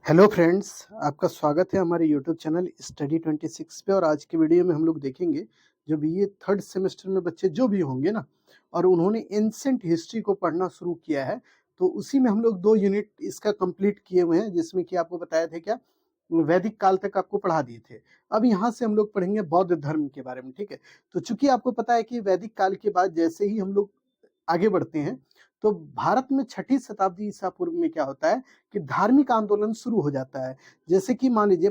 Hello friends, आपका स्वागत है हमारे यूट्यूब चैनल स्टडी 26 पे। और आज की वीडियो में हम लोग देखेंगे जो बीए थर्ड सेमेस्टर में बच्चे जो भी होंगे ना, और उन्होंने एंसेंट हिस्ट्री को पढ़ना शुरू किया है, तो उसी में हम लोग 2 यूनिट इसका कंप्लीट किए हुए हैं, जिसमें कि आपको बताया था क्या वैदिक काल तक आपको पढ़ा दिए थे। अब यहाँ से हम लोग पढ़ेंगे बौद्ध धर्म के बारे में, ठीक है। तो चूंकि आपको पता है कि वैदिक काल के बाद जैसे ही हम लोग आगे बढ़ते हैं, तो भारत में छठी शताब्दी ईसा पूर्व में क्या होता है कि धार्मिक आंदोलन शुरू हो जाता है। जैसे कि मान लीजिए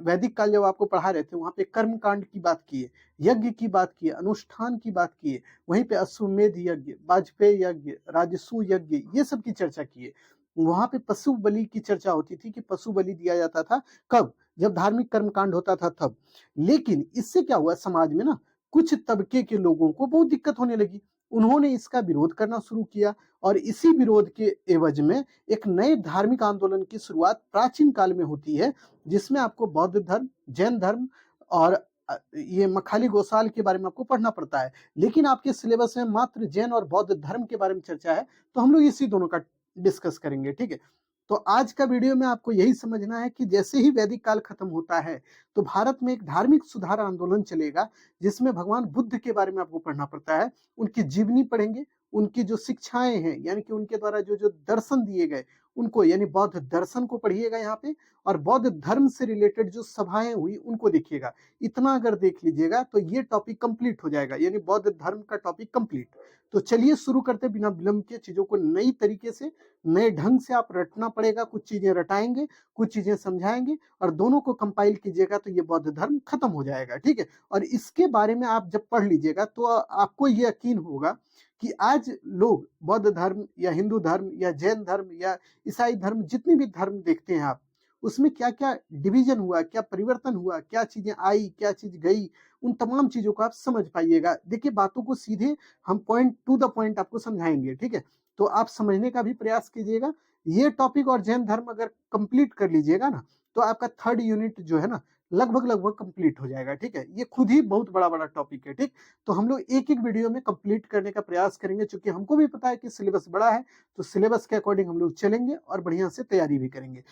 वैदिक काल जब आपको पढ़ा रहे थे, वहां पे कर्म कांड की बात की है, यज्ञ की बात की है, अनुष्ठान की बात की है, वहीं पे अश्वमेध यज्ञ, वाजपेयी यज्ञ, राजसू यज्ञ, ये सब की चर्चा की है। वहां पे पशु बलि की चर्चा होती थी कि पशु बलि दिया जाता था, कब? जब धार्मिक कर्म कांड होता था तब। लेकिन इससे क्या हुआ, समाज में ना कुछ तबके के लोगों को बहुत दिक्कत होने लगी। उन्होंने इसका विरोध करना शुरू किया, और इसी विरोध के एवज में एक नए धार्मिक आंदोलन की शुरुआत प्राचीन काल में होती है, जिसमें आपको बौद्ध धर्म, जैन धर्म और ये मखाली गोसाल के बारे में आपको पढ़ना पड़ता है। लेकिन आपके सिलेबस में मात्र जैन और बौद्ध धर्म के बारे में चर्चा है, तो हम लोग इसी दोनों का डिस्कस करेंगे, ठीक है। तो आज का वीडियो में आपको यही समझना है कि जैसे ही वैदिक काल खत्म होता है, तो भारत में एक धार्मिक सुधार आंदोलन चलेगा, जिसमें भगवान बुद्ध के बारे में आपको पढ़ना पड़ता है। उनकी जीवनी पढ़ेंगे, उनकी जो शिक्षाएं हैं, यानी कि उनके द्वारा जो जो दर्शन दिए गए उनको, यानी बौद्ध दर्शन को पढ़िएगा यहाँ पे, और बौद्ध धर्म से रिलेटेड जो सभाएं हुई उनको देखिएगा। इतना अगर देख लीजिएगा तो ये टॉपिक कंप्लीट हो जाएगा, यानी बौद्ध धर्म का टॉपिक कंप्लीट। तो चलिए शुरू करते बिना विलंब के। चीजों को नई तरीके से, नए ढंग से आप रटना पड़ेगा। कुछ चीजें रटाएंगे, कुछ चीजें समझाएंगे, और दोनों को कंपाइल कीजिएगा तो ये बौद्ध धर्म खत्म हो जाएगा, ठीक है। और इसके बारे में आप जब पढ़ लीजिएगा तो आपको ये यकीन होगा कि आज लोग बौद्ध धर्म या हिंदू धर्म या जैन धर्म या ईसाई धर्म, जितने भी धर्म देखते हैं आप, उसमें क्या क्या डिवीजन हुआ, क्या परिवर्तन हुआ, क्या चीजें आई, क्या चीज गई, उन तमाम चीजों को आप समझ पाइएगा। देखिए, बातों को सीधे हम पॉइंट टू द पॉइंट आपको समझाएंगे, ठीक है। तो आप समझने का भी प्रयास कीजिएगा। ये टॉपिक और जैन धर्म अगर कंप्लीट कर लीजिएगा ना, तो आपका थर्ड यूनिट जो है ना, लगभग लगभग कंप्लीट हो जाएगा, ठीक है। ये खुद ही बहुत बड़ा बड़ा टॉपिक है, ठीक। तो हम लोग एक एक वीडियो में कंप्लीट करने का प्रयास करेंगे, क्योंकि हमको भी पता है कि सिलेबस बड़ा है। तो सिलेबस के अकॉर्डिंग हम लोग चलेंगे और बढ़िया से तैयारी भी करेंगे।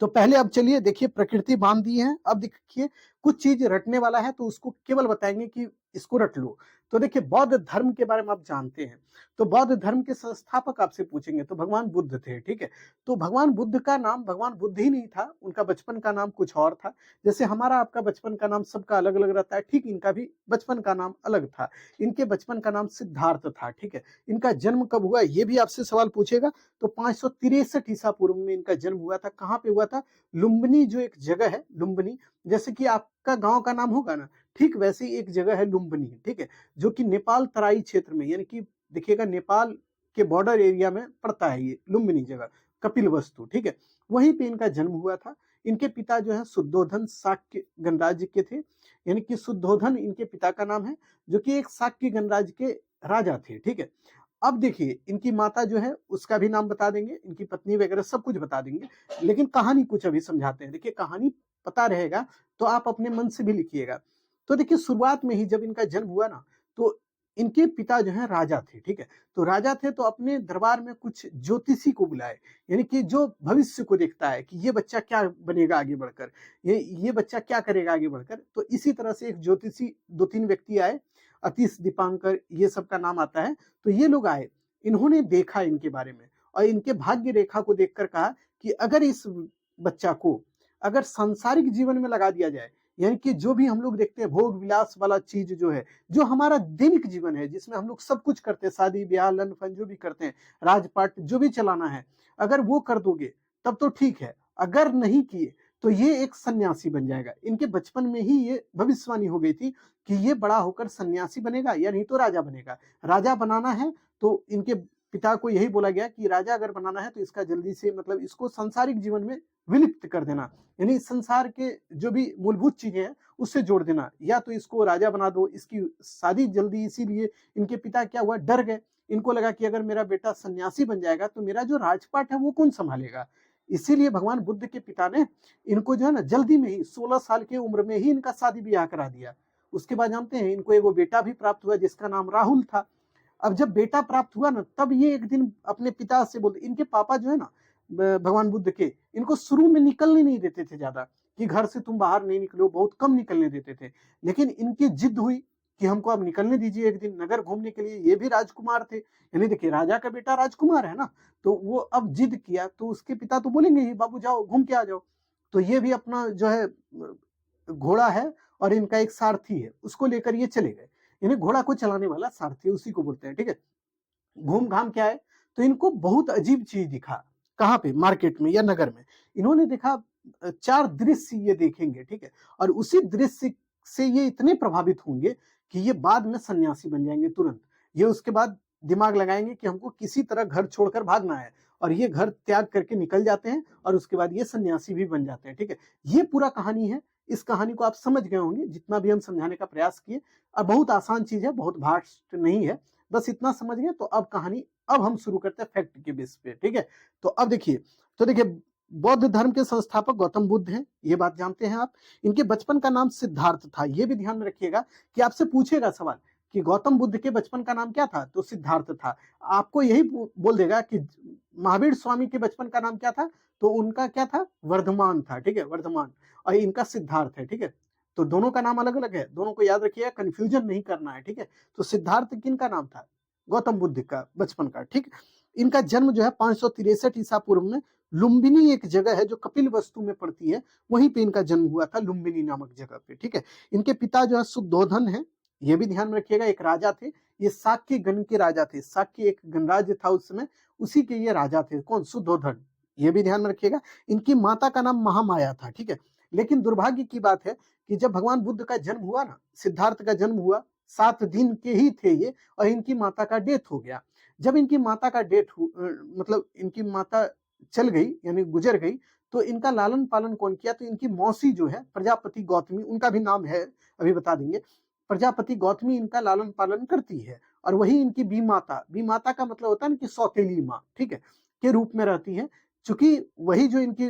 तो पहले अब चलिए देखिए, प्रकृति बांध दी है। अब देखिए, कुछ चीज रटने वाला है तो उसको केवल बताएंगे कि इसको रट लो। तो देखिए, बौद्ध धर्म के बारे में आप जानते हैं, तो बौद्ध धर्म के संस्थापक आपसे पूछेंगे तो भगवान बुद्ध थे, ठीक है। तो भगवान बुद्ध का नाम भगवान बुद्ध ही नहीं था, उनका बचपन का नाम कुछ और था। जैसे हमारा आपका बचपन का नाम सबका अलग अलग रहता है, ठीक इनका भी बचपन का नाम अलग था। इनके बचपन का नाम सिद्धार्थ था, ठीक है। इनका जन्म कब हुआ, ये भी आपसे सवाल पूछेगा। तो 563 ईसा पूर्व में इनका जन्म हुआ था। कहाँ पे हुआ था? लुम्बिनी जो एक जगह है, लुम्बिनी, जैसे कि आपका गांव का नाम होगा ना, ठीक वैसे ही एक जगह है लुम्बिनी, ठीक है, जो कि नेपाल तराई क्षेत्र में, यानी कि देखिएगा नेपाल के बॉर्डर एरिया में पड़ता है ये लुम्बिनी जगह, कपिल वस्तु, ठीक है। वहीं पे इनका जन्म हुआ था। इनके पिता जो है शुद्धोधन शाक्य गणराज्य के थे, यानी कि शुद्धोधन इनके पिता का नाम है, जो कि एक शाक्य गणराज्य के राजा थे, ठीक है। अब देखिए, इनकी माता जो है उसका भी नाम बता देंगे, इनकी पत्नी वगैरह सब कुछ बता देंगे, लेकिन कहानी कुछ अभी समझाते हैं। देखिए, कहानी पता रहेगा तो आप अपने मन से भी लिखिएगा। तो देखिए, शुरुआत में ही जब इनका जन्म हुआ ना, तो इनके पिता जो है राजा थे, ठीक है। तो राजा थे तो अपने दरबार में कुछ ज्योतिषी को बुलाए, यानी कि जो भविष्य को देखता है कि ये बच्चा क्या बनेगा आगे बढ़कर, ये बच्चा क्या करेगा आगे बढ़कर। तो इसी तरह से एक ज्योतिषी, 2-3 व्यक्ति आए, अतीश दीपांकर, ये सब का नाम आता है। तो ये लोग आए, इन्होंने देखा इनके बारे में, और इनके भाग्य रेखा को देखकर कहा कि अगर इस बच्चा को अगर सांसारिक जीवन में लगा दिया जाए, यानी कि जो भी हम लोग देखते हैं भोग विलास वाला चीज जो है, जो हमारा दैनिक जीवन है, जिसमें हम लोग सब कुछ करते हैं, शादी ब्याह लन फन जो भी करते हैं, राजपाट जो भी चलाना है, अगर वो कर दोगे तब तो ठीक है। अगर नहीं किए तो ये एक सन्यासी बन जाएगा। इनके बचपन में ही ये भविष्यवाणी हो गई थी कि ये बड़ा होकर सन्यासी बनेगा, या नहीं तो राजा बनेगा। राजा बनाना है तो इनके पिता को यही बोला गया कि राजा अगर बनाना है तो इसका जल्दी से, मतलब इसको सांसारिक जीवन में विलिप्त कर देना, यानी संसार के जो भी मूलभूत चीजें हैं उससे जोड़ देना, या तो इसको राजा बना दो। इसकी शादी जल्दी, इसीलिए इनके पिता क्या हुआ, डर गए। इनको लगा कि अगर मेरा बेटा सन्यासी बन जाएगा तो मेरा जो राजपाट है वो कौन संभालेगा। इसीलिए भगवान बुद्ध के पिता ने इनको जो है ना, जल्दी में ही 16 साल की उम्र में ही इनका शादी ब्याह करा दिया। उसके बाद जानते हैं, इनको एगो बेटा भी प्राप्त हुआ जिसका नाम राहुल था। अब जब बेटा प्राप्त हुआ ना, तब ये एक दिन अपने पिता से बोलते, इनके पापा जो है ना भगवान बुद्ध के, इनको शुरू में निकलने नहीं देते थे ज्यादा, कि घर से तुम बाहर नहीं निकलो, बहुत कम निकलने देते थे। लेकिन इनकी जिद हुई कि हमको अब निकलने दीजिए एक दिन नगर घूमने के लिए। ये भी राजकुमार थे, यानी देखिए राजा का बेटा राजकुमार है ना, तो वो अब जिद किया तो उसके पिता तो बोलेंगे ही, बाबू जाओ घूम के आ जाओ। तो ये भी अपना जो है घोड़ा है और इनका एक सारथी है, उसको लेकर ये चले गए। यानी घोड़ा को चलाने वाला सारथी उसी को बोलते हैं, ठीक है। घूम घाम के आए तो इनको बहुत अजीब चीज दिखा। कहाँ पे? मार्केट में या नगर में। इन्होंने देखा 4 दृश्य ये देखेंगे, ठीक है, और उसी दृश्य से ये इतने प्रभावित होंगे कि ये बाद में सन्यासी बन जाएंगे तुरंत। ये उसके बाद दिमाग लगाएंगे कि हमको किसी तरह घर छोड़कर भागना है, और ये घर त्याग करके निकल जाते हैं और उसके बाद ये सन्यासी भी बन जाते हैं, ठीक है। ये पूरा कहानी है। इस कहानी को आप समझ गए होंगे जितना भी हम समझाने का प्रयास किए, और बहुत आसान चीज है, बहुत भास्ट नहीं है, बस इतना समझ गए। तो अब कहानी, अब हम शुरू करते हैं फैक्ट के बेस पे, ठीक है। तो अब देखिए, तो देखिए बौद्ध धर्म के संस्थापक गौतम बुद्ध हैं, ये बात जानते हैं आप। इनके बचपन का नाम सिद्धार्थ था। ये भी ध्यान में रखिएगा कि आपसे पूछेगा सवाल कि गौतम बुद्ध के बचपन का नाम क्या था, तो सिद्धार्थ था। आपको यही बोल देगा कि महावीर स्वामी के बचपन का नाम क्या था, तो उनका क्या था? वर्धमान था, ठीक है, वर्धमान। और इनका सिद्धार्थ है, ठीक है। तो दोनों का नाम अलग अलग है, दोनों को याद रखिएगा, कंफ्यूजन नहीं करना है, ठीक है। तो सिद्धार्थ किन का नाम था? गौतम बुद्ध का बचपन का, ठीक। इनका जन्म जो है 563 ईसा पूर्व में लुम्बिनी एक जगह है जो कपिल वस्तु में पड़ती है, वहीं पे इनका जन्म हुआ था, लुम्बिनी नामक जगह पे, ठीक है। इनके पिता जो है शुद्धोधन है, ये भी ध्यान में रखिएगा, एक राजा थे। ये शाक्य गण के राजा थे। शाक्य एक गणराज्य था उस समय, उसी के ये राजा थे। कौन? शुद्धोधन। ये भी ध्यान में रखिएगा। इनकी माता का नाम महामाया था, ठीक है। लेकिन दुर्भाग्य की बात है कि जब भगवान बुद्ध का जन्म हुआ ना, सिद्धार्थ का जन्म हुआ, 7 दिन के ही थे ये, और इनकी माता का डेथ हो गया। जब इनकी माता का मतलब इनकी माता चल गई, यानी गुजर गई, तो इनका लालन पालन कौन किया? तो इनकी मौसी जो है प्रजापति गौतमी, उनका भी नाम है, अभी बता देंगे। प्रजापति गौतमी इनका लालन पालन करती है, और वही इनकी बी माता, बी माता का मतलब होता है ना कि सौतेली माँ, ठीक है, के रूप में रहती है। चूंकि वही जो इनकी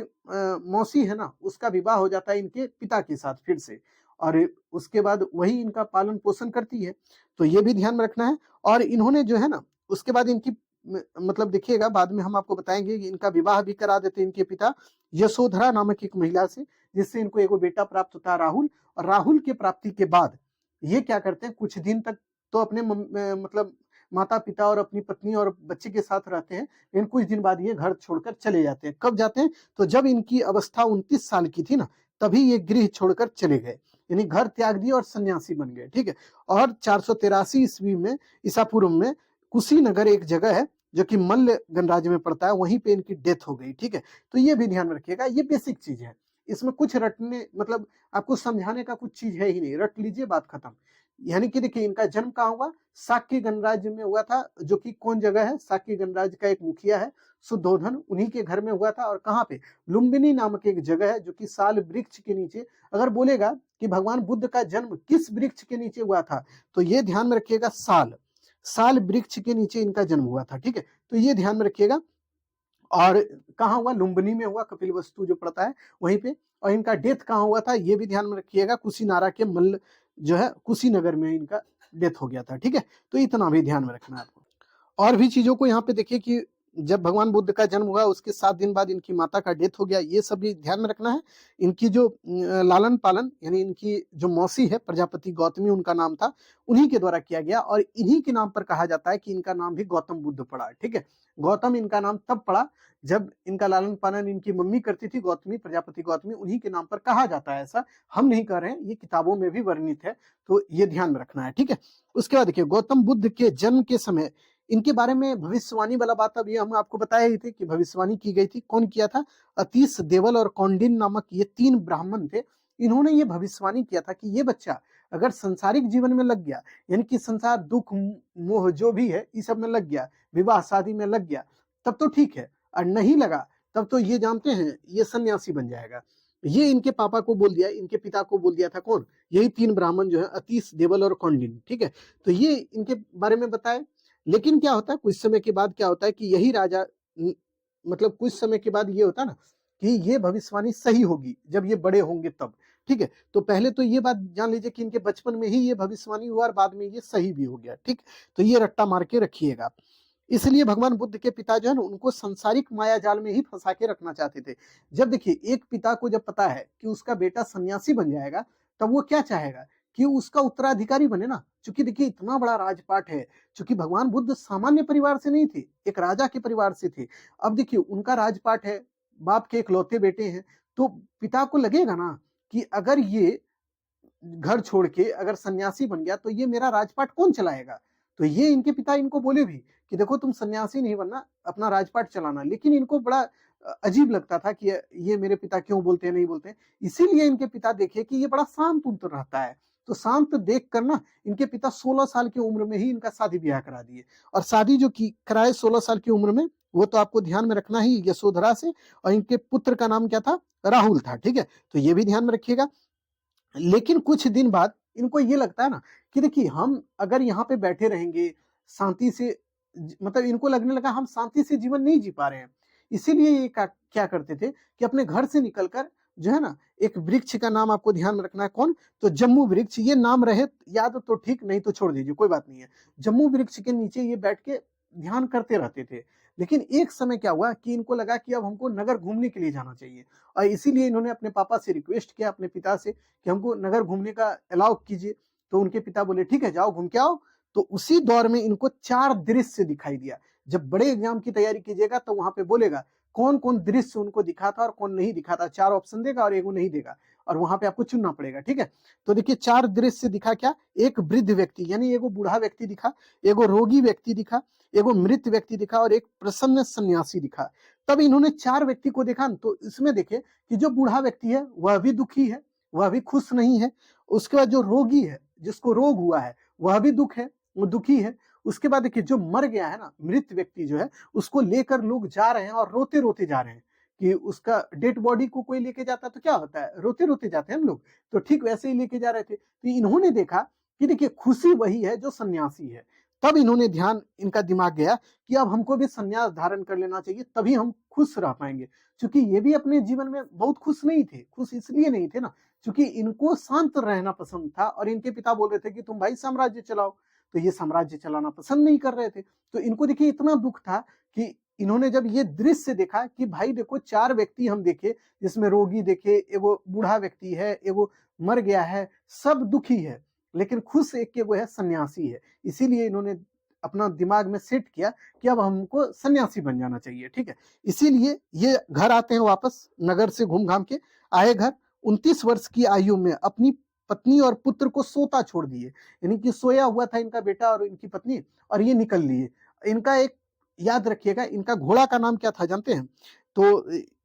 मौसी है ना, उसका विवाह हो जाता है इनके पिता के साथ फिर से, और उसके बाद वही इनका पालन पोषण करती है। तो ये भी ध्यान में रखना है। और इन्होंने जो है ना, उसके बाद इनकी मतलब देखिएगा, बाद में हम आपको बताएंगे कि इनका विवाह भी करा देते इनके पिता यशोधरा नामक एक महिला से, जिससे इनको एक बेटा प्राप्त होता है राहुल। और राहुल के प्राप्ति के बाद ये क्या करते हैं, कुछ दिन तक तो अपने मतलब माता पिता और अपनी पत्नी और बच्चे के साथ रहते हैं, लेकिन कुछ दिन बाद ये घर छोड़कर चले जाते हैं। कब जाते हैं? तो जब इनकी अवस्था 29 साल की थी ना, तभी ये गृह छोड़कर चले गए, यानी घर त्याग दिए और सन्यासी बन गए, ठीक है। और 483 ईस्वी में, ईसा पूर्व में, कुशीनगर एक जगह है जो कि मल्ल गणराज्य में पड़ता है, वहीं पे इनकी डेथ हो गई, ठीक है। तो ये भी ध्यान में रखिएगा, ये बेसिक चीज है, इसमें कुछ रटने मतलब आपको समझाने का कुछ चीज है ही नहीं, रट लीजिए, बात खत्म। यानी कि देखिए इनका जन्म कहाँ हुआ? शाक्य गणराज्य में हुआ था, जो कि कौन जगह है? शाक्य गणराज्य का एक मुखिया है शुद्धोधन, उन्हीं के घर में हुआ था। और कहाँ पे? लुम्बिनी नामक एक जगह है, जो कि साल वृक्ष के नीचे। अगर बोलेगा कि भगवान बुद्ध का जन्म किस वृक्ष के नीचे हुआ था, तो ये ध्यान में रखिएगा, साल वृक्ष के नीचे इनका जन्म हुआ था, ठीक है। तो ये ध्यान में रखिएगा। और कहाँ हुआ? लुम्बिनी में हुआ, कपिल वस्तु जो पड़ता है वहीं पे। और इनका डेथ कहाँ हुआ था, ये भी ध्यान में रखिएगा, कुशीनारा के मल्ल जो है कुशीनगर में इनका डेथ हो गया था, ठीक है। तो इतना भी ध्यान में रखना है आपको। और भी चीजों को यहाँ पे देखिए कि जब भगवान बुद्ध का जन्म हुआ उसके 7 दिन बाद इनकी माता का डेथ हो गया, ये सब भी ध्यान में रखना है। इनकी जो लालन पालन, यानी इनकी जो मौसी है प्रजापति गौतमी, उनका नाम था, उन्हीं के द्वारा किया गया। और इन्हीं के नाम पर कहा जाता है कि इनका नाम भी गौतम बुद्ध पड़ा, ठीक है। गौतम इनका नाम तब पड़ा जब इनका लालन पालन इनकी मम्मी करती थी, गौतमी, प्रजापति गौतमी, उन्हीं के नाम पर कहा जाता है। ऐसा हम नहीं कह रहे हैं, ये किताबों में भी वर्णित है, तो ये ध्यान में रखना है, ठीक है। उसके बाद देखिए, गौतम बुद्ध के जन्म के समय इनके बारे में भविष्यवाणी वाला बात अभी हम आपको बताया ही थे कि भविष्यवाणी की गई थी। कौन किया था? अतीश, देवल और कौंडिन नामक ये 3 ब्राह्मण थे। इन्होंने ये भविष्यवाणी किया था कि ये बच्चा अगर संसारिक जीवन में लग गया, यानी कि संसार दुख मोह जो भी है इस सब में लग गया, विवाह शादी में लग गया, तब तो ठीक है, और नहीं लगा तब तो ये जानते हैं ये सन्यासी बन जाएगा। ये इनके पापा को बोल दिया, इनके पिता को बोल दिया था। कौन? यही 3 ब्राह्मण जो है, अतीश, देवल और कौंडिन, ठीक है। तो ये इनके बारे में बताए। लेकिन क्या होता है, कुछ समय के बाद क्या होता है कि यही राजा मतलब कुछ समय के बाद ये होता है ना कि ये भविष्यवाणी सही होगी जब ये बड़े होंगे तब, ठीक है। तो पहले तो ये बात जान लीजिए कि इनके बचपन में ही ये भविष्यवाणी हुआ और बाद में ये सही भी हो गया, ठीक। तो ये रट्टा मार के रखिएगा। इसलिए भगवान बुद्ध के पिता जो है ना उनको संसारिक माया जाल में ही फंसा के रखना चाहते थे। जब देखिए एक पिता को जब पता है कि उसका बेटा सन्यासी बन जाएगा, तब वो क्या चाहेगा कि उसका उत्तराधिकारी बने ना। चूंकि देखिए इतना बड़ा राजपाट है, चूंकि भगवान बुद्ध सामान्य परिवार से नहीं थे, एक राजा के परिवार से थे। अब देखिए उनका राजपाट है, बाप के इकलौते बेटे हैं, तो पिता को लगेगा ना कि अगर ये घर छोड़ के अगर सन्यासी बन गया तो ये मेरा राजपाट कौन चलाएगा। तो ये इनके पिता इनको बोले भी कि देखो तुम सन्यासी नहीं बनना, अपना राजपाट चलाना। लेकिन इनको बड़ा अजीब लगता था कि ये मेरे पिता क्यों बोलते हैं, नहीं बोलते हैं। इसीलिए इनके पिता देखे कि ये बड़ा शांत उतर रहता है, तो शांत देख कर ना इनके पिता 16 साल की उम्र में ही इनका शादी ब्याह करा दिए। और शादी जो की कराए 16 साल की उम्र में, वो तो आपको ध्यान में रखना ही यशोधरा से। और इनके पुत्र का नाम क्या था, राहुल था। ठीक है, तो ये भी ध्यान में रखिएगा। लेकिन कुछ दिन बाद इनको ये लगता है ना कि देखिए हम अगर यहाँ पे बैठे रहेंगे शांति से, मतलब इनको लगने लगा हम शांति से जीवन नहीं जी पा रहे हैं। इसीलिए ये क्या करते थे कि अपने घर से निकलकर जो है ना, एक वृक्ष का नाम आपको ध्यान में रखना है, कौन, तो जम्मू वृक्ष। ये नाम रहे याद तो ठीक, नहीं तो छोड़ दीजिए, कोई बात नहीं है। जम्मू वृक्ष के नीचे ये बैठ के ध्यान करते रहते थे। लेकिन एक समय क्या हुआ कि इनको लगा कि अब हमको नगर घूमने के लिए जाना चाहिए। और इसीलिए इन्होंने अपने पापा से रिक्वेस्ट किया, अपने पिता से, कि हमको नगर घूमने का अलाउ कीजिए। तो उनके पिता बोले ठीक है जाओ घूम के आओ। तो उसी दौर में इनको 4 दृश्य दिखाई दिया। जब बड़े एग्जाम की तैयारी कीजिएगा तो वहां पे बोलेगा कौन कौन दृश्य उनको दिखा था और कौन नहीं दिखा था। 4 ऑप्शन देगा और एगो नहीं देगा, और वहां पे आपको चुनना पड़ेगा। ठीक है, तो देखिए 4 दृश्य दिखा क्या, एक वृद्ध व्यक्ति यानी एगो बूढ़ा व्यक्ति दिखा, एगो रोगी व्यक्ति दिखा, एगो मृत व्यक्ति दिखा, और एक प्रसन्न सन्यासी दिखा। तब इन्होंने 4 व्यक्ति को देखा, तो इसमें देखे कि जो बूढ़ा व्यक्ति है वह भी दुखी है, वह भी खुश नहीं है। उसके बाद जो रोगी है, जिसको रोग हुआ है, वह भी दुख है, वो दुखी है। उसके बाद देखिए जो मर गया है ना, मृत व्यक्ति जो है, उसको लेकर लोग जा रहे हैं और रोते रोते जा रहे हैं। कि उसका डेड बॉडी को कोई लेके जाता है तो क्या होता है, रोते रोते जाते हैं हम लोग। तो ठीक वैसे ही लेके जा रहे थे। तो इन्होंने देखा कि देखिए खुशी वही है जो सन्यासी है। तब इन्होंने ध्यान, इनका दिमाग गया कि अब हमको भी सन्यास धारण कर लेना चाहिए, तभी हम खुश रह पाएंगे। क्योंकि ये भी अपने जीवन में बहुत खुश नहीं थे। खुश इसलिए नहीं थे ना, क्योंकि इनको शांत रहना पसंद था, और इनके पिता बोल रहे थे कि तुम भाई साम्राज्य चलाओ। तो ये साम्राज्य चलाना पसंद नहीं कर रहे थे। तो इनको देखिए इतना दुख था कि इन्होंने जब ये दृश्य देखा कि भाई देखो 4 व्यक्ति हम देखे, जिसमें रोगी देखे, एगो बूढ़ा व्यक्ति है, एगो मर गया है, सब दुखी है, लेकिन खुश एक एगो है, सन्यासी है। इसीलिए इन्होंने अपना दिमाग में सेट किया कि अब हमको सन्यासी बन जाना चाहिए। ठीक है, इसीलिए ये घर आते हैं वापस, नगर से घूम घाम के आए घर। 29 वर्ष की आयु में अपनी पत्नी और पुत्र को सोता छोड़ दिए, यानी कि सोया हुआ था इनका बेटा और इनकी पत्नी, और ये निकल लिए। इनका एक याद रखिएगा, इनका घोड़ा का नाम क्या था जानते हैं? तो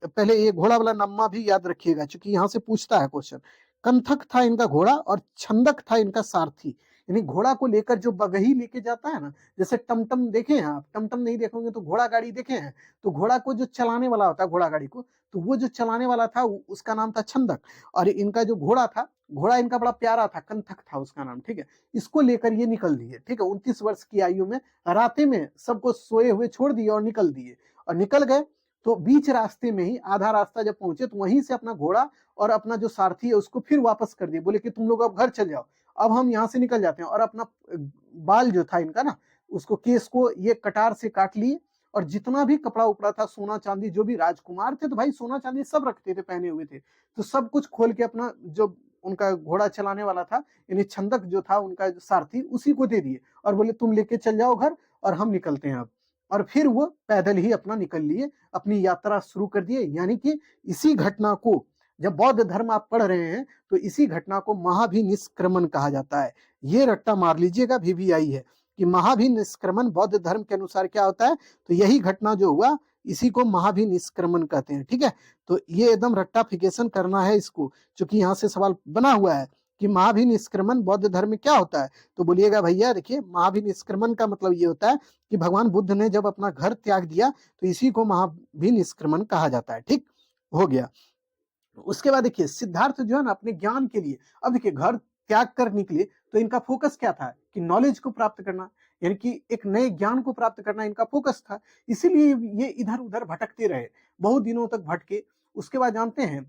पहले ये घोड़ा वाला नम्मा भी याद रखिएगा, क्योंकि यहाँ से पूछता है क्वेश्चन। कंथक था इनका घोड़ा, और छंदक था इनका सारथी। यानी घोड़ा को लेकर जो बगही लेके जाता है ना, जैसे टमटम देखे हैं आप, टमटम नहीं देखोगे तो घोड़ा गाड़ी देखे हैं। तो घोड़ा को जो चलाने वाला होता है, घोड़ा गाड़ी को, तो वो जो चलाने वाला था उसका नाम था छंदक। और इनका जो घोड़ा था, घोड़ा इनका बड़ा प्यारा था, कंथक था उसका नाम। ठीक है, इसको लेकर ये निकल दिए। ठीक है, 29 वर्ष की आयु में राते में सबको सोए हुए छोड़ दिए और निकल दिए। और निकल गए तो बीच रास्ते में ही, आधा रास्ता जब पहुंचे, तो वहीं से अपना घोड़ा और अपना जो सारथी है उसको फिर वापस कर दिए। बोले कि तुम लोग अब घर चल जाओ, अब हम यहाँ से निकल जाते हैं। और अपना बाल जो था इनका ना, उसको, केस को ये कटार से काट लिए, और जितना भी कपड़ा उपड़ा था, सोना चांदी, जो भी राजकुमार थे तो भाई सोना चांदी सब रखते थे, पहने हुए थे, तो सब कुछ खोल के अपना जो उनका घोड़ा चलाने वाला था, यानी छंदक जो था उनका सारथी, उसी को दे दिए, और बोले तुम लेके चल जाओ घर, और हम निकलते हैं अब। और फिर वो पैदल ही अपना निकल लिए, अपनी यात्रा शुरू कर दिए। यानी कि इसी घटना को, जब बौद्ध धर्म आप पढ़ रहे हैं, तो इसी घटना को महाभिनिष्क्रमण कहा जाता है। ये रट्टा मार लीजिएगा, VVI है कि महाभिनिष्क्रमण बौद्ध धर्म के अनुसार क्या होता है। तो यही घटना जो हुआ, इसी को महाभिनिष्क्रमण कहते हैं। ठीक है, तो ये एकदम रट्टाफिकेशन करना है इसको, क्योंकि यहाँ से सवाल बना हुआ है कि महाभिनिष्क्रमण बौद्ध धर्म में क्या होता है। तो बोलिएगा भैया देखिए, महाभिनिष्क्रमण का मतलब ये होता है कि भगवान बुद्ध ने जब अपना घर त्याग दिया, तो इसी को महाभिनिष्क्रमण कहा जाता है। ठीक हो गया। उसके बाद देखिए सिद्धार्थ जो है ना, अपने ज्ञान के लिए, अब देखिए घर त्याग कर निकले, तो इनका फोकस क्या था कि नॉलेज को प्राप्त करना, यानी कि एक नए ज्ञान को प्राप्त करना इनका फोकस था। इसीलिए ये इधर उधर भटकते रहे, बहुत दिनों तक भटके। उसके बाद जानते हैं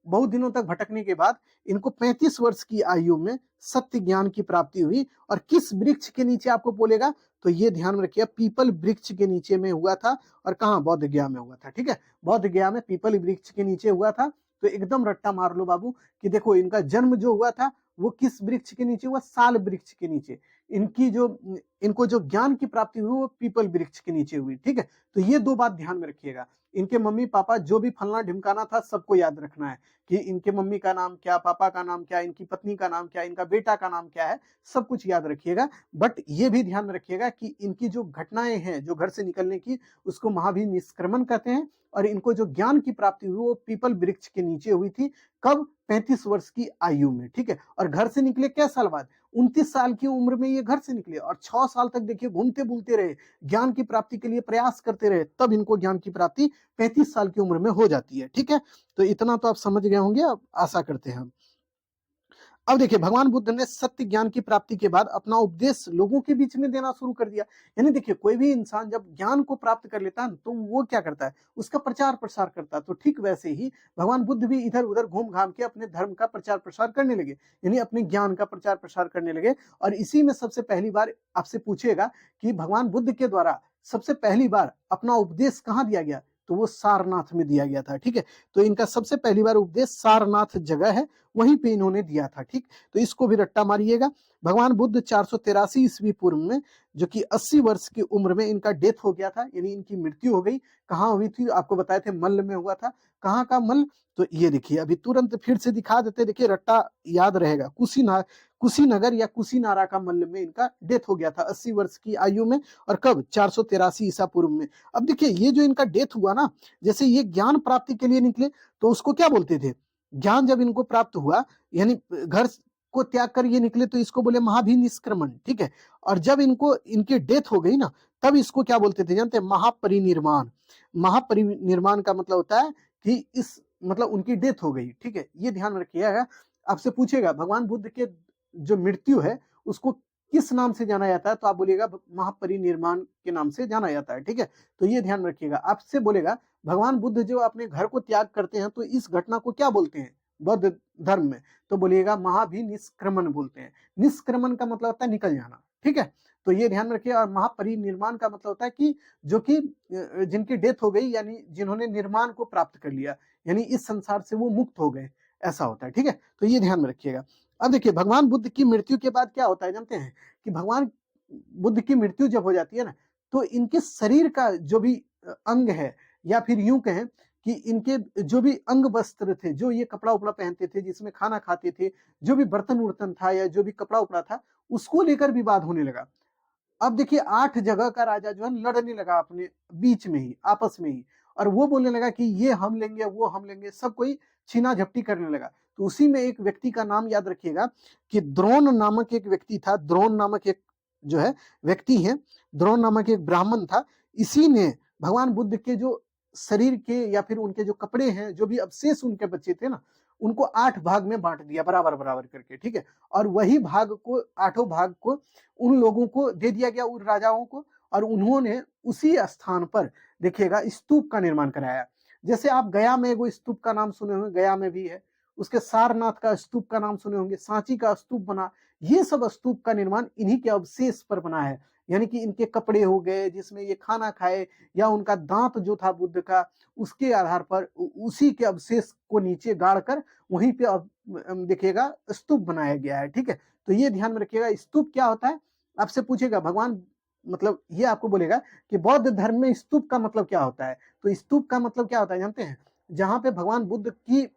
बहुत दिनों तक भटकने के बाद इनको 35 वर्ष की आयु में सत्य ज्ञान की प्राप्ति हुई। और किस वृक्ष के नीचे आपको बोलेगा, तो ये ध्यान में रखिए, पीपल वृक्ष के नीचे में हुआ था। और कहाँ, बोध गया में हुआ था। ठीक है, बोध गया में पीपल वृक्ष के नीचे हुआ था। तो एकदम रट्टा मार लो बाबू कि देखो इनका जन्म जो हुआ था वो किस वृक्ष के नीचे हुआ, साल वृक्ष के नीचे। इनको जो ज्ञान की प्राप्ति हुई वो पीपल वृक्ष के नीचे हुई। ठीक है, तो ये दो बात ध्यान में रखिएगा। इनके मम्मी पापा जो भी फलना ढिमकाना था सबको याद रखना है कि इनके मम्मी का नाम क्या, पापा का नाम क्या, इनकी पत्नी का नाम क्या, इनका बेटा का नाम क्या है, सब कुछ याद रखिएगा। बट ये भी ध्यान में रखिएगा कि इनकी जो घटनाएं हैं जो घर से निकलने की, उसको महाभी निष्क्रमण कहते हैं। और इनको जो ज्ञान की प्राप्ति हुई वो पीपल वृक्ष के नीचे हुई थी। कब, 35 वर्ष की आयु में। ठीक है, और घर से निकले क्या साल बाद, 29 साल की उम्र में ये घर से निकले और 6 साल तक देखिए घूमते बुलते रहे, ज्ञान की प्राप्ति के लिए प्रयास करते रहे, तब इनको ज्ञान की प्राप्ति 35 साल की उम्र में हो जाती है। ठीक है, तो इतना तो आप समझ गए होंगे, अब आशा करते हैं। अब देखिए भगवान बुद्ध ने सत्य ज्ञान की प्राप्ति के बाद अपना उपदेश लोगों के बीच में देना शुरू कर दिया। यानी देखिए कोई भी इंसान जब ज्ञान को प्राप्त कर लेता है तो वो क्या करता है, उसका प्रचार प्रसार करता है। तो ठीक वैसे ही भगवान बुद्ध भी इधर उधर घूम घाम के अपने धर्म का प्रचार प्रसार करने लगे, यानी अपने ज्ञान का प्रचार प्रसार करने लगे। और इसी में सबसे पहली बार आपसे पूछेगा कि भगवान बुद्ध के द्वारा सबसे पहली बार अपना उपदेश कहाँ दिया गया, तो वो सारनाथ में दिया गया था। ठीक है, तो इनका सबसे पहली बार उपदेश सारनाथ जगह है, वहीं पे इन्होंने दिया था। ठीक, तो इसको भी रट्टा मारिएगा। भगवान बुद्ध 483 ईस्वी पूर्व में, जो कि 80 वर्ष की उम्र में इनका डेथ हो गया था, यानी इनकी मृत्यु हो गई। कहाँ हुई थी, आपको बताए थे मल्ल में हुआ था। कहाँ का मल्ल, तो ये देखिए अभी तुरंत फिर से दिखा देते, देखिए रट्टा याद रहेगा, कुशीनगर या कुशीनारा का मल्ल में इनका डेथ हो गया था 80 वर्ष की आयु में। और कब, 483 ईसा पूर्व में। अब देखिए ये जो इनका डेथ हुआ ना, जैसे ये ज्ञान प्राप्ति के लिए निकले तो उसको क्या बोलते थे, ज्ञान जब इनको प्राप्त हुआ यानी घर को त्याग कर ये निकले तो इसको बोले महाभिनिष्क्रमण। ठीक है, और जब इनको इनकी डेथ हो गई ना, तब इसको क्या बोलते थे जानते हैं, महापरिनिर्वाण। महापरिनिर्वाण का मतलब होता है कि इस मतलब उनकी डेथ हो गई। ठीक है, ये ध्यान में रखिएगा। आपसे पूछेगा भगवान बुद्ध के जो मृत्यु है उसको किस नाम से जाना जाता है, तो आप बोलिएगा महापरिनिर्वाण के नाम से जाना जाता है। ठीक है, तो ये ध्यान रखिएगा। आपसे बोलेगा भगवान बुद्ध जो अपने घर को त्याग करते हैं तो इस घटना को क्या बोलते हैं बौद्ध धर्म में, तो बोलिएगा महाभिनिष्क्रमण बोलते हैं। निष्क्रमण का मतलब होता है निकल जाना। ठीक है, तो ये ध्यान रखिए। और महापरिनिर्वाण का मतलब होता है कि जो कि जिनकी डेथ हो गई, यानी जिन्होंने निर्माण को प्राप्त कर लिया, यानी इस संसार से वो मुक्त हो गए, ऐसा होता है। ठीक है, तो ये ध्यान में रखिएगा। अब देखिए भगवान बुद्ध की मृत्यु के बाद क्या होता है जानते हैं, कि भगवान बुद्ध की मृत्यु जब हो जाती है ना, तो इनके शरीर का जो भी अंग है, या फिर यूं कहें कि इनके जो भी अंग वस्त्र थे, जो ये कपड़ा उपड़ा पहनते थे, जिसमें खाना खाते थे, जो भी बर्तन उर्तन था या जो भी कपड़ा उपड़ा था, उसको लेकर विवाद होने लगा। अब देखिए 8 जगह का राजा जो है लड़ने लगा अपने बीच में ही, आपस में ही। और वो बोलने लगा कि ये हम लेंगे, वो हम लेंगे, सब कोई छीना झपटी करने लगा। तो उसी में एक व्यक्ति का नाम याद रखिएगा कि द्रोण नामक एक व्यक्ति था। द्रोण नामक एक जो है व्यक्ति है, द्रोण नामक एक ब्राह्मण था। इसी ने भगवान बुद्ध के जो शरीर के या फिर उनके जो कपड़े हैं, जो भी अवशेष उनके बच्चे थे ना, उनको 8 भाग में बांट दिया, बराबर बराबर करके। ठीक है, और वही भाग को, 8 भाग को उन लोगों को दे दिया गया, उन राजाओं को। और उन्होंने उसी स्थान पर देखिएगा स्तूप का निर्माण कराया। जैसे आप गया में एगो स्तूप का नाम सुने होंगे, गया में भी है, उसके सारनाथ का स्तूप का नाम सुने होंगे, सांची का स्तूप बना। ये सब स्तूप का निर्माण इन्हीं के अवशेष पर बना है। यानी कि इनके कपड़े हो गए जिसमें ये खाना खाए, या उनका दांत जो था बुद्ध का, उसके आधार पर उसी के अवशेष को नीचे गाड़ कर वहीं पे देखिएगा स्तूप बनाया गया है। ठीक है, तो ये ध्यान में रखिएगा। स्तूप क्या होता है, आपसे पूछेगा भगवान, मतलब ये आपको बोलेगा कि बौद्ध धर्म में स्तूप का मतलब क्या होता है। तो स्तूप का मतलब क्या होता है जानते हैं, जहां पे भगवान बुद्ध की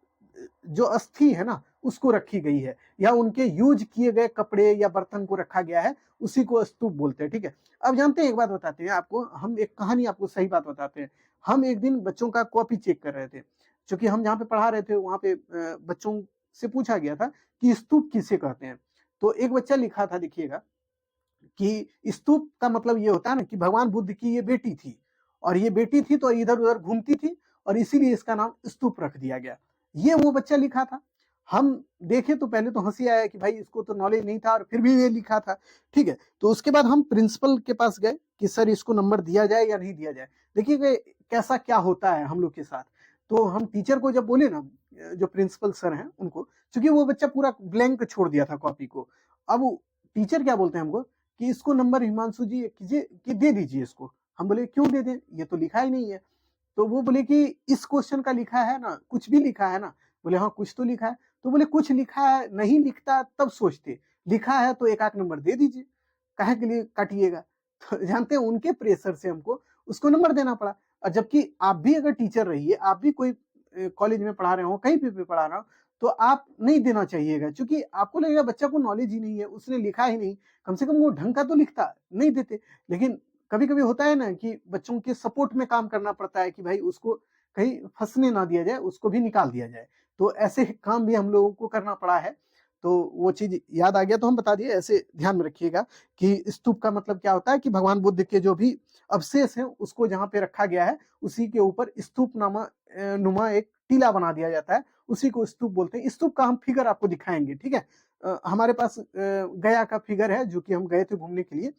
जो अस्थि है ना उसको रखी गई है, या उनके यूज किए गए कपड़े या बर्तन को रखा गया है, उसी को स्तूप बोलते हैं। ठीक है, अब जानते हैं, एक बात बताते हैं आपको, हम एक कहानी आपको सही बात बताते हैं। हम एक दिन बच्चों का कॉपी चेक कर रहे थे, क्योंकि हम जहाँ पे पढ़ा रहे थे वहां पे बच्चों से पूछा गया था कि स्तूप किसे कहते हैं। तो एक बच्चा लिखा था, देखिएगा, कि स्तूप का मतलब ये होता है ना कि भगवान बुद्ध की ये बेटी थी, और ये बेटी थी तो इधर उधर घूमती थी, और इसीलिए इसका नाम स्तूप रख दिया गया। ये वो बच्चा लिखा था। हम देखे तो पहले तो हंसी आया कि भाई इसको तो नॉलेज नहीं था, और फिर भी ये लिखा था। ठीक है, तो उसके बाद हम प्रिंसिपल के पास गए कि सर इसको नंबर दिया जाए या नहीं दिया जाए। देखिए कैसा क्या होता है हम लोग के साथ। तो हम टीचर को जब बोले ना जो प्रिंसिपल सर हैं उनको, क्योंकि वो बच्चा पूरा ब्लैंक छोड़ दिया था कॉपी को। अब टीचर क्या बोलते हैं हमको कि इसको नंबर हिमांशु जी कीजिए कि दे दीजिए इसको। हम बोले क्यों दे दें, ये तो लिखा ही नहीं है। तो वो बोले कि इस क्वेश्चन का लिखा है ना, कुछ भी लिखा है ना। बोले हाँ कुछ तो लिखा है। तो बोले कुछ लिखा है, नहीं लिखता तब सोचते, लिखा है तो एक आध नंबर दे दीजिए, काहे के लिए काटिएगा। तो जानते हैं उनके प्रेशर से हमको उसको नंबर देना पड़ा। और जबकि आप भी अगर टीचर रहिए, आप भी कोई कॉलेज में पढ़ा रहे हो, कहीं भी पढ़ा रहे हो, तो आप नहीं देना चाहिएगा, क्योंकि आपको लगेगा बच्चा को नॉलेज ही नहीं है, उसने लिखा ही नहीं, कम से कम वो ढंग का तो लिखता, नहीं देते। लेकिन कभी कभी होता है ना कि बच्चों के सपोर्ट में काम करना पड़ता है कि भाई उसको कहीं फंसने ना दिया जाए, उसको भी निकाल दिया जाए। तो ऐसे काम भी हम लोगों को करना पड़ा है। तो वो चीज याद आ गया तो हम बता दिए। ऐसे ध्यान में रखिएगा कि स्तूप का मतलब क्या होता है कि भगवान बुद्ध के जो भी अवशेष हैं उसको जहाँ पे रखा गया है उसी के ऊपर स्तूप नुमा एक टीला बना दिया जाता है, उसी को स्तूप बोलते हैं। स्तूप का हम फिगर आपको दिखाएंगे, ठीक है। हमारे पास गया का फिगर है जो कि हम गए थे घूमने के लिए,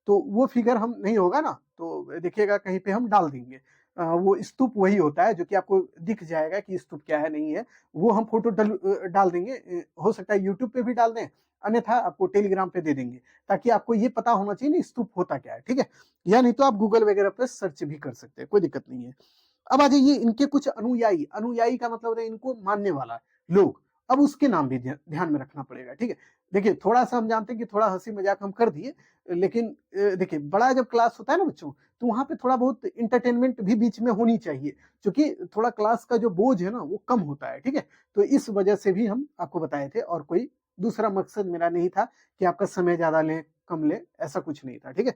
तो वो फिगर हम नहीं होगा ना, तो देखिएगा कहीं पे हम डाल देंगे। वो स्तूप वही होता है जो कि आपको दिख जाएगा कि स्तूप क्या है नहीं है। वो हम फोटो डाल देंगे, हो सकता है यूट्यूब पे भी डाल दें, अन्यथा आपको टेलीग्राम पे दे देंगे, ताकि आपको ये पता होना चाहिए ना स्तूप होता क्या है, ठीक है। या नहीं तो आप गूगल वगैरह पे सर्च भी कर सकते हैं, कोई दिक्कत नहीं है। अब आ जाइए इनके कुछ अनुयायी। अनुयायी का मतलब है इनको मानने वाला लोग। अब उसके नाम भी ध्यान में रखना पड़ेगा, ठीक है। देखिए थोड़ा सा हम जानते हैं कि थोड़ा हंसी मजाक हम कर दिए, लेकिन देखिए बड़ा जब क्लास होता है ना बच्चों, तो वहां पे थोड़ा बहुत इंटरटेनमेंट भी बीच में होनी चाहिए, क्योंकि थोड़ा क्लास का जो बोझ है ना वो कम होता है, ठीक है। तो इस वजह से भी हम आपको बताए थे, और कोई दूसरा मकसद मेरा नहीं था कि आपका समय ज्यादा ले कम ले, ऐसा कुछ नहीं था, ठीक है।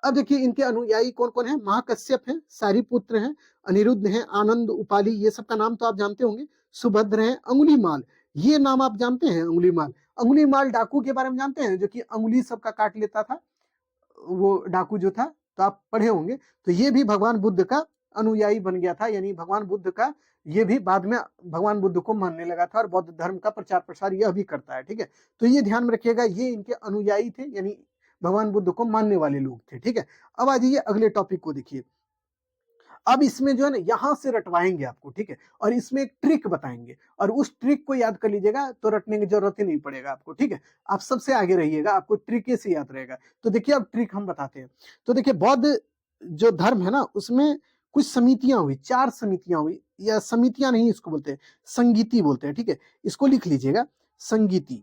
अब देखिए इनके अनुयायी कौन कौन है। महाकश्यप है, सारिपुत्र है, अनिरुद्ध है, आनंद, उपाली, ये सब का नाम तो आप जानते होंगे। सुभद्र है, अंगुलीमाल, ये नाम आप जानते हैं। अंगुलीमाल, अंगुलीमाल डाकू के बारे में जानते हैं, जो कि अंगुली सबका काट लेता था, वो डाकू जो था, तो आप पढ़े होंगे। तो ये भी भगवान बुद्ध का अनुयायी बन गया था, यानी भगवान बुद्ध का, ये भी बाद में भगवान बुद्ध को मानने लगा था और बौद्ध धर्म का प्रचार प्रसार यह भी करता है, ठीक है। तो ये ध्यान में रखिएगा, ये इनके अनुयायी थे, यानी भगवान बुद्ध को मानने वाले लोग थे, ठीक है। अब आ जाइए अगले टॉपिक को देखिए। अब इसमें जो है ना यहां से रटवाएंगे आपको, ठीक है, और इसमें एक ट्रिक बताएंगे, और उस ट्रिक को याद कर लीजिएगा तो रटने की जरूरत ही नहीं पड़ेगा आपको, ठीक है। आप सबसे आगे रहिएगा, आपको ट्रिक से याद रहेगा। तो देखिए अब ट्रिक हम बताते हैं। तो देखिए बौद्ध जो धर्म है ना उसमें कुछ समितियां हुई, 4 समितियां हुई, या समितियां नहीं इसको बोलते हैं, संगीति बोलते हैं, ठीक है। इसको लिख लीजिएगा, संगीति।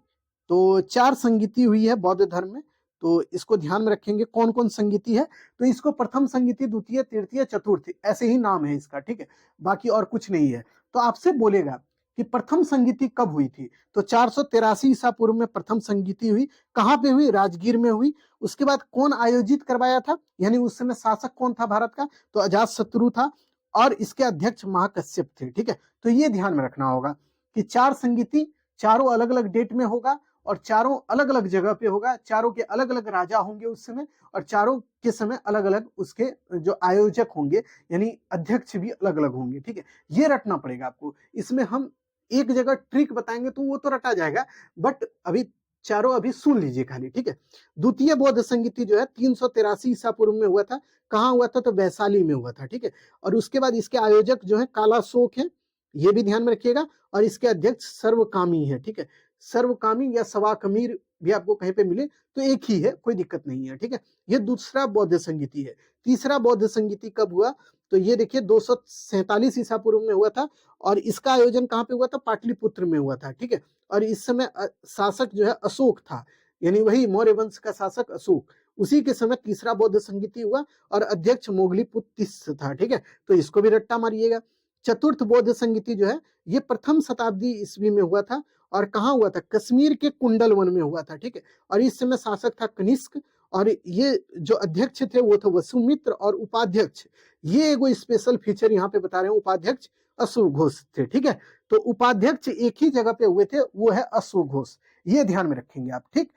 तो 4 संगीति हुई है बौद्ध धर्म में। तो इसको ध्यान में रखेंगे कौन कौन संगीति है। तो इसको प्रथम संगीति, द्वितीय, तृतीय, चतुर्थ, ऐसे ही नाम है इसका, ठीक है। बाकी और कुछ नहीं है। तो आपसे बोलेगा कि प्रथम संगीति कब हुई थी, तो 483 ईसा पूर्व में प्रथम संगीति हुई। कहाँ पे हुई, राजगीर में हुई। उसके बाद कौन आयोजित करवाया था, यानी उस समय शासक कौन था भारत का, तो अजातशत्रु था, और इसके अध्यक्ष महाकश्यप थे, ठीक है। तो ये ध्यान में रखना होगा कि 4 संगीति, चारों अलग अलग डेट में होगा, और चारों अलग अलग जगह पे होगा, चारों के अलग अलग राजा होंगे उस समय, और चारों के समय अलग अलग उसके जो आयोजक होंगे, यानी अध्यक्ष भी अलग अलग होंगे, ठीक है। ये रटना पड़ेगा आपको। इसमें हम एक जगह ट्रिक बताएंगे तो वो तो रटा जाएगा, बट अभी चारों अभी सुन लीजिए खाली, ठीक है। द्वितीय बौद्ध संगीति जो है 383 ईसा पूर्व में हुआ था। कहाँ हुआ था, तो वैशाली में हुआ था, ठीक है। और उसके बाद इसके आयोजक जो है कालाशोक है, ये भी ध्यान में रखिएगा, और इसके अध्यक्ष सर्वकामी है, ठीक है। सर्वकामी या सवाकमीर भी आपको कहीं पे मिले तो एक ही है, कोई दिक्कत नहीं है, ठीक है। ये दूसरा बौद्ध संगीति है। तीसरा बौद्ध संगीति कब हुआ, तो ये देखिए 247 ईसा पूर्व में हुआ था, और इसका आयोजन कहाँ पे हुआ था, पाटलिपुत्र में हुआ था, ठीक है। और इस समय शासक जो है अशोक था, यानी वही मौर्य वंश का शासक अशोक। उसी के समय तीसरा बौद्ध संगीति हुआ, और अध्यक्ष मोगलीपुत्तिस था, ठीक है। तो इसको भी रट्टा मारिएगा। चतुर्थ बौद्ध संगीति जो है ये प्रथम शताब्दी ईस्वी में हुआ था, और कहाँ हुआ था, कश्मीर के कुंडल वन में हुआ था, ठीक है। और इस समय शासक था कनिष्क, और ये जो अध्यक्ष थे वो थे वसुमित्र, और उपाध्यक्ष, ये एगो स्पेशल फीचर यहाँ पे बता रहे हैं, उपाध्यक्ष अश्वघोष थे, ठीक है। तो उपाध्यक्ष एक ही जगह पे हुए थे, वो है अश्वघोष, ये ध्यान में रखेंगे आप, ठीक।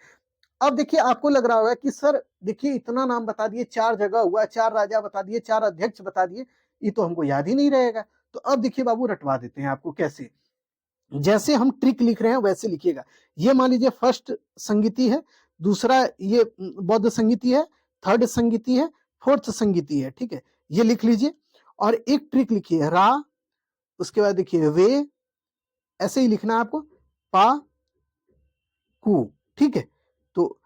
अब देखिए आपको लग रहा होगा कि सर देखिए इतना नाम बता दिए, 4 जगह हुआ, 4 राजा बता दिए, 4 अध्यक्ष बता दिए, ये तो हमको याद ही नहीं रहेगा। तो अब देखिए बाबू रटवा देते हैं आपको कैसे, जैसे हम ट्रिक लिख रहे हैं वैसे लिखिएगा। ये मान लीजिए फर्स्ट संगीति है, दूसरा ये बौद्ध संगीति है, थर्ड संगीति है, फोर्थ संगीति है, ठीक है। ये लिख लीजिए, और एक ट्रिक लिखिए रा, उसके बाद देखिए वे, ऐसे ही लिखना है आपको, पा कु, ठीक है। तो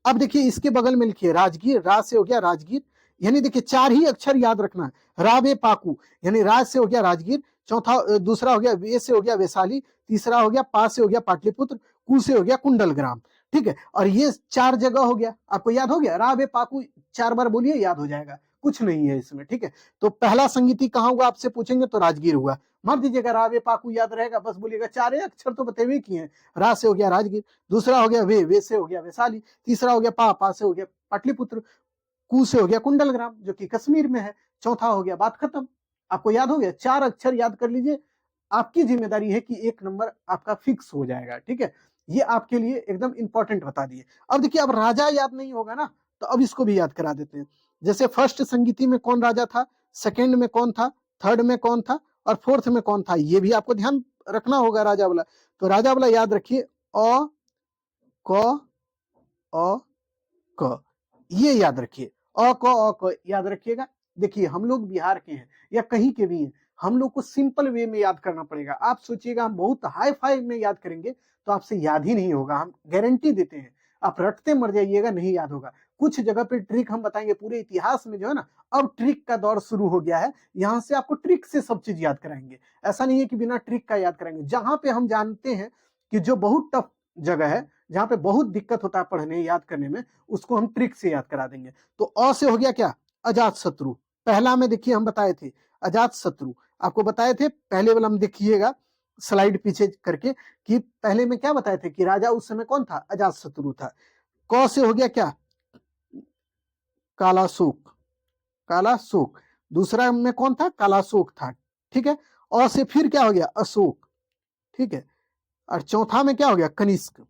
अब देखिए इसके बगल में लिखिए राजगीर, रा से हो गया राजगीर, यानी देखिए 4 ही अक्षर याद रखना है, रावे पाकू, यानी राज से हो गया राजगीर, चौथा दूसरा हो गया वे से हो गया वैशाली, तीसरा हो गया पा से हो गया पाटलिपुत्र, कु से हो गया कुंडलग्राम, ठीक है। और ये 4 जगह हो गया, आपको याद हो गया, रावे पाकू 4 बार बोलिए याद हो जाएगा, कुछ नहीं है इसमें, ठीक है। तो पहला संगीति कहाँ हुआ आपसे पूछेंगे तो राजगीर हुआ, मार दीजिएगा, रावे पाकू याद रहेगा, बस बोलिएगा 4 अक्षर तो बते हुए किए हैं, रा से हो गया राजगीर, दूसरा हो गया वे से हो गया वैशाली, तीसरा हो गया पा से हो गया पाटलिपुत्र, कु से हो गया कुंडलग्राम जो कि कश्मीर में है, चौथा हो गया, बात खत्म। आपको याद हो गया, 4 अक्षर याद कर लीजिए, आपकी जिम्मेदारी है कि 1 नंबर आपका फिक्स हो जाएगा, ठीक है। ये आपके लिए एकदम इंपॉर्टेंट बता दिए। अब देखिए, अब राजा याद नहीं होगा ना, तो अब इसको भी याद करा देते हैं। जैसे फर्स्ट संगीति में कौन राजा था, सेकेंड में कौन था, थर्ड में कौन था, और फोर्थ में कौन था, ये भी आपको ध्यान रखना होगा राजा वाला। तो राजा वाला याद रखिए, अ क, ये याद रखिए, अ क याद रखिएगा। देखिए हम लोग बिहार के हैं या कहीं के भी हैं, हम लोग को सिंपल वे में याद करना पड़ेगा। आप सोचिएगा हम बहुत हाई फाई में याद करेंगे तो आपसे याद ही नहीं होगा, हम गारंटी देते हैं। आप रटते मर जाइएगा, नहीं याद होगा। कुछ जगह पे ट्रिक हम बताएंगे, पूरे इतिहास में जो है ना, अब ट्रिक का दौर शुरू हो गया है, यहाँ से आपको ट्रिक से सब चीज याद कराएंगे। ऐसा नहीं है कि बिना ट्रिक का याद कराएंगे। जहां पे हम जानते हैं कि जो बहुत टफ जगह है, जहां पे बहुत दिक्कत होता है पढ़ने याद करने में, उसको हम ट्रिक से याद करा देंगे। तो अ से हो गया क्या, अजात शत्रु। पहला में देखिए हम बताए थे अजात शत्रु, आपको बताए थे पहले वाला में, देखिएगा स्लाइड पीछे करके, कि पहले में क्या बताए थे कि राजा उस समय कौन था, अजात शत्रु था। क से हो गया क्या, कालाशोक, कालाशोक। दूसरा में कौन था, कालाशोक था, ठीक है। अ से फिर क्या हो गया, अशोक, ठीक है। और चौथा में क्या हो गया, कनिष्क।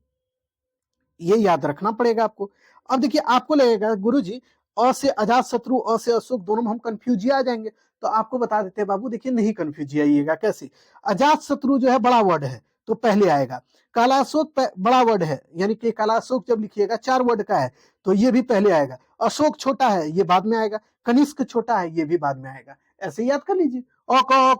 ये याद रखना पड़ेगा आपको। अब देखिए आपको लगेगा गुरुजी अ से अजात शत्रु, अ से अशोक, दोनों में हम कंफ्यूज आ जाएंगे। तो आपको बता देते हैं बाबू, देखिए नहीं कंफ्यूज आइएगा। कैसे, अजात शत्रु जो है बड़ा वर्ड है तो पहले आएगा, कालाशोक बड़ा वर्ड है, यानी कि कालाशोक जब लिखिएगा 4 वर्ड का है तो ये भी पहले आएगा। अशोक छोटा है, ये बाद में आएगा। कनिष्क छोटा है, ये भी बाद में आएगा। ऐसे याद कर लीजिए।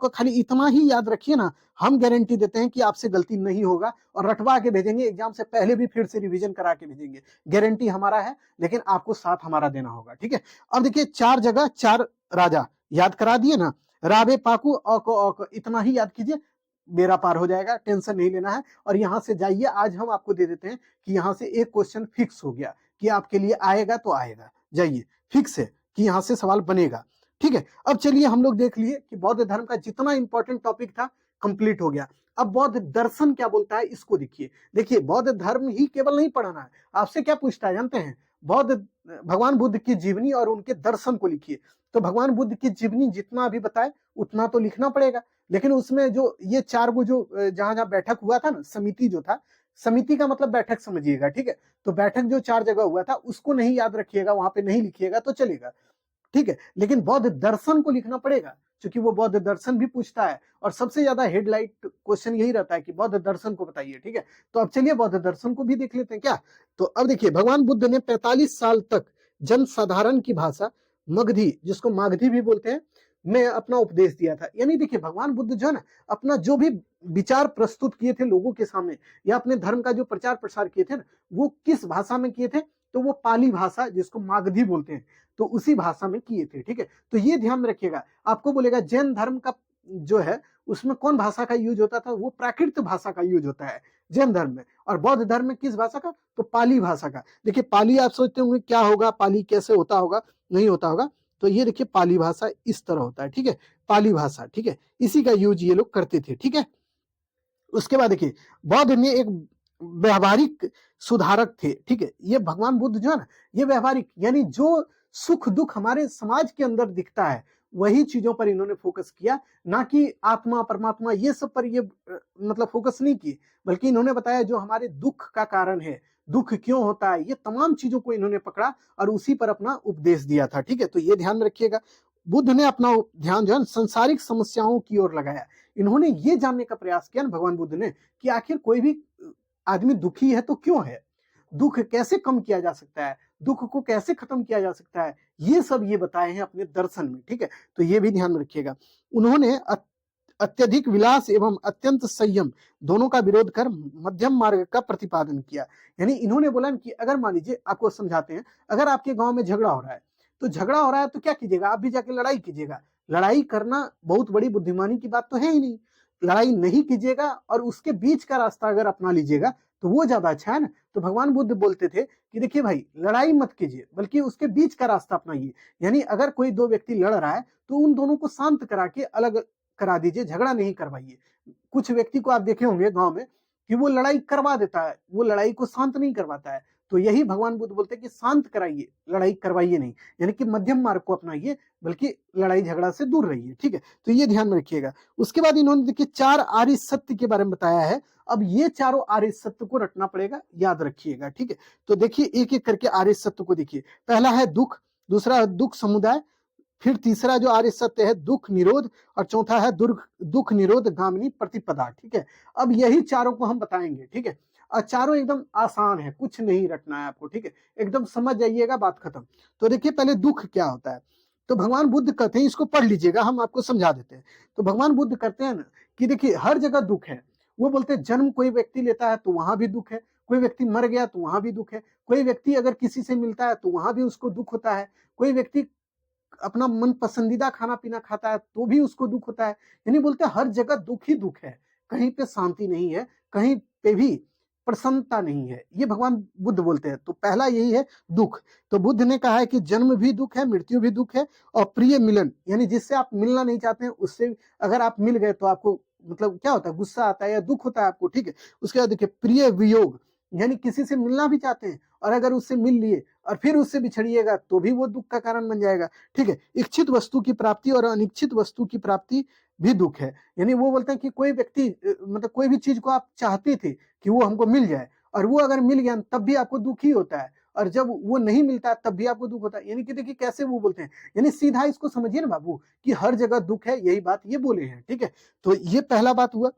खाली इतना ही याद रखिए ना, हम गारंटी देते हैं कि आपसे गलती नहीं होगा, और रटवा के भेजेंगे, एग्जाम से पहले भी फिर से रिवीजन करा के भेजेंगे। गारंटी हमारा है, लेकिन आपको साथ हमारा देना होगा, ठीक है। अब देखिए 4 जगह 4 राजा याद करा दिए ना, रावे पाकू अ इतना ही याद कीजिए, बेड़ा पार हो जाएगा, टेंशन नहीं लेना है। और यहाँ से जाइए, आज हम आपको दे देते हैं कि यहाँ से एक क्वेश्चन फिक्स हो गया कि आपके लिए आएगा तो आएगा, जाइए, फिक्स है कि यहाँ से सवाल बनेगा, ठीक है। अब चलिए हम लोग देख लिए कि बौद्ध धर्म का जितना इंपॉर्टेंट टॉपिक था कंप्लीट हो गया। अब बौद्ध दर्शन क्या बोलता है इसको देखिए। देखिए बौद्ध धर्म ही केवल नहीं पढ़ाना है, आपसे क्या पूछता है जानते हैं, बौद्ध भगवान बुद्ध की जीवनी और उनके दर्शन को लिखिए। तो भगवान बुद्ध की जीवनी जितना अभी बताए उतना तो लिखना पड़ेगा, लेकिन उसमें जो ये 4 गो जो जहां जहां बैठक हुआ था ना, समिति जो था, समिति का मतलब बैठक समझिएगा, ठीक है। तो बैठक जो 4 जगह हुआ था उसको नहीं याद रखिएगा, वहां पे नहीं लिखिएगा तो चलेगा, ठीक है। लेकिन बौद्ध दर्शन को लिखना पड़ेगा, क्योंकि वो बौद्ध दर्शन भी पूछता है, और सबसे ज्यादा हेडलाइट क्वेश्चन यही रहता है कि बौद्ध दर्शन को बताइए, ठीक है। तो अब चलिए बौद्ध दर्शन को भी देख लेते हैं क्या। तो अब देखिए भगवान बुद्ध ने 45 साल तक जन साधारण की भाषा मगधी, जिसको मागधी भी बोलते हैं, में अपना उपदेश दिया था। यानी देखिए भगवान बुद्ध जो है ना, अपना जो भी विचार प्रस्तुत किए थे लोगों के सामने, या अपने धर्म का जो प्रचार प्रसार किए थे ना, वो किस भाषा में किए थे, तो वो पाली भाषा, जिसको मागधी बोलते हैं, तो उसी भाषा में किए थे, ठीक है। तो ये ध्यान में रखिएगा। आपको बोलेगा जैन धर्म का जो है उसमें कौन भाषा का यूज होता था, वो प्राकृत भाषा का यूज होता है जैन धर्म में। और बौद्ध धर्म में किस भाषा का, तो पाली भाषा का। देखिए पाली, आप सोचते होंगे क्या होगा, पाली कैसे होता होगा, नहीं होता होगा। तो ये देखिए पाली भाषा इस तरह होता है, ठीक है, पाली भाषा, ठीक है, इसी का यूज ये लोग करते थे, ठीक है। उसके बाद देखिए बौद्ध में एक व्यवहारिक सुधारक थे, ठीक है। ये भगवान बुद्ध जो है ना, ये व्यवहारिक, यानी जो सुख दुख हमारे समाज के अंदर दिखता है वही चीजों पर इन्होंने फोकस किया, ना कि आत्मा परमात्मा ये सब पर ये मतलब फोकस नहीं किए, बल्कि इन्होंने बताया जो हमारे दुख का कारण है, दुख क्यों होता है, ये तमाम चीजों को इन्होंने पकड़ा और उसी पर अपना उपदेश दिया था, ठीक है। तो ये ध्यान रखिएगा, बुद्ध ने अपना ध्यान जो है संसारिक समस्याओं की ओर लगाया। इन्होंने ये जानने का प्रयास किया ना भगवान बुद्ध ने, कि आखिर कोई भी आदमी दुखी है तो क्यों है, दुख कैसे कम किया जा सकता है, दुख को कैसे खत्म किया जा सकता है, ये सब ये बताए हैं अपने दर्शन में, ठीक है। तो ये भी ध्यान में रखिएगा। उन्होंने अत्यधिक विलास एवं अत्यंत संयम दोनों का विरोध कर मध्यम मार्ग का प्रतिपादन किया। यानी इन्होंने बोला कि अगर मान लीजिए, आपको समझाते हैं, अगर आपके गांव में झगड़ा हो रहा है, तो झगड़ा हो रहा है तो क्या कीजिएगा, आप भी जाके लड़ाई कीजिएगा। लड़ाई करना बहुत बड़ी बुद्धिमानी की बात तो है ही नहीं। लड़ाई नहीं कीजिएगा और उसके बीच का रास्ता अगर अपना लीजिएगा तो वो ज्यादा अच्छा है ना। तो भगवान बुद्ध बोलते थे कि देखिए भाई, लड़ाई मत कीजिए, बल्कि उसके बीच का रास्ता अपनाइए। यानी अगर कोई दो व्यक्ति लड़ रहा है तो उन दोनों को शांत करा के अलग करा दीजिए, झगड़ा नहीं करवाइए। कुछ व्यक्ति को आप देखे होंगे गांव में कि वो लड़ाई करवा देता है, वो लड़ाई को शांत नहीं करवाता है। तो यही भगवान बुद्ध बोलते हैं कि शांत कराइए, लड़ाई करवाइए नहीं। यानी कि मध्यम मार्ग को अपनाइए, बल्कि लड़ाई झगड़ा से दूर रहिए। ठीक है, तो ये ध्यान में रखिएगा। उसके बाद इन्होंने देखिए 4 आर्य सत्य के बारे में बताया है। अब ये चारों आर्य सत्य को रटना पड़ेगा, याद रखिएगा। ठीक है, तो देखिए एक एक करके आर्य सत्य को देखिए। पहला है दुख, दूसरा है दुख समुदाय, फिर तीसरा जो आर्य सत्य है दुख निरोध, और चौथा है दुख निरोध गामिनी प्रतिपदा। ठीक है, अब यही चारों को हम बताएंगे। ठीक है, और चारों एकदम आसान है, कुछ नहीं रटना है आपको। ठीक है, एकदम समझ जाइएगा, बात खत्म। तो देखिए पहले दुख क्या होता है, तो भगवान बुद्ध कहते हैं, इसको पढ़ लीजिएगा, हम आपको समझा देते हैं। तो भगवान बुद्ध कहते हैं ना कि देखिए हर जगह दुख है। वो बोलते हैं जन्म कोई व्यक्ति लेता है तो वहां भी दुख है, कोई व्यक्ति मर गया तो वहां भी दुख है, कोई व्यक्ति अगर किसी से मिलता है तो वहां भी उसको दुख होता है, कोई व्यक्ति अपना मन पसंदीदा खाना पीना खाता है तो भी उसको दुख होता है। यानी बोलते हैं हर जगह दुख ही दुख है, कहीं पे शांति नहीं है, कहीं पे भी प्रसन्नता नहीं है। ये भगवान बुद्ध बोलते हैं। तो पहला यही है दुख। तो बुद्ध ने कहा है कि जन्म भी दुख है, मृत्यु भी दुख है, और प्रिय मिलन, यानी जिससे आप मिलना नहीं चाहते हैं उससे अगर आप मिल गए तो आपको मतलब क्या होता है, गुस्सा आता है या दुख होता है आपको। ठीक है, उसके बाद देखिए प्रिय वियोग, यानी किसी से मिलना भी चाहते हैं और अगर उससे मिल लिए और फिर उससे बिछड़िएगा तो भी वो दुख का कारण बन जाएगा। ठीक है, इच्छित वस्तु की प्राप्ति और अनिच्छित वस्तु की प्राप्ति भी दुख है। यानी वो बोलते हैं कि कोई व्यक्ति मतलब कोई भी चीज को आप चाहते थे कि वो हमको मिल जाए, और वो अगर मिल गया तब भी आपको दुख ही होता है, और जब वो नहीं मिलता तब भी आपको दुख होता है। यानी कि देखिए कैसे वो बोलते हैं, यानी सीधा इसको समझिए ना बाबू कि हर जगह दुख है, यही बात ये बोले हैं। ठीक है, तो ये पहला बात हुआ।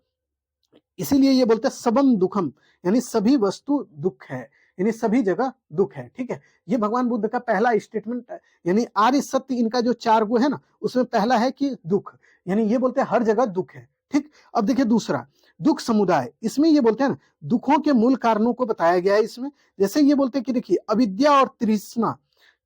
इसीलिए ये बोलते हैं सबम दुखम, यानी सभी वस्तु दुख है, यानी सभी जगह दुख है। ठीक है, ये भगवान बुद्ध का पहला स्टेटमेंट है। यानी आर्य सत्य इनका जो 4 गो है ना, उसमें पहला है कि दुख, यानी ये बोलते हैं हर जगह दुख है। ठीक, अब देखिए दूसरा दुख समुदाय, इसमें ये बोलते हैं ना दुखों के मूल कारणों को बताया गया है इसमें। जैसे ये बोलते हैं कि देखिए अविद्या और तृष्णा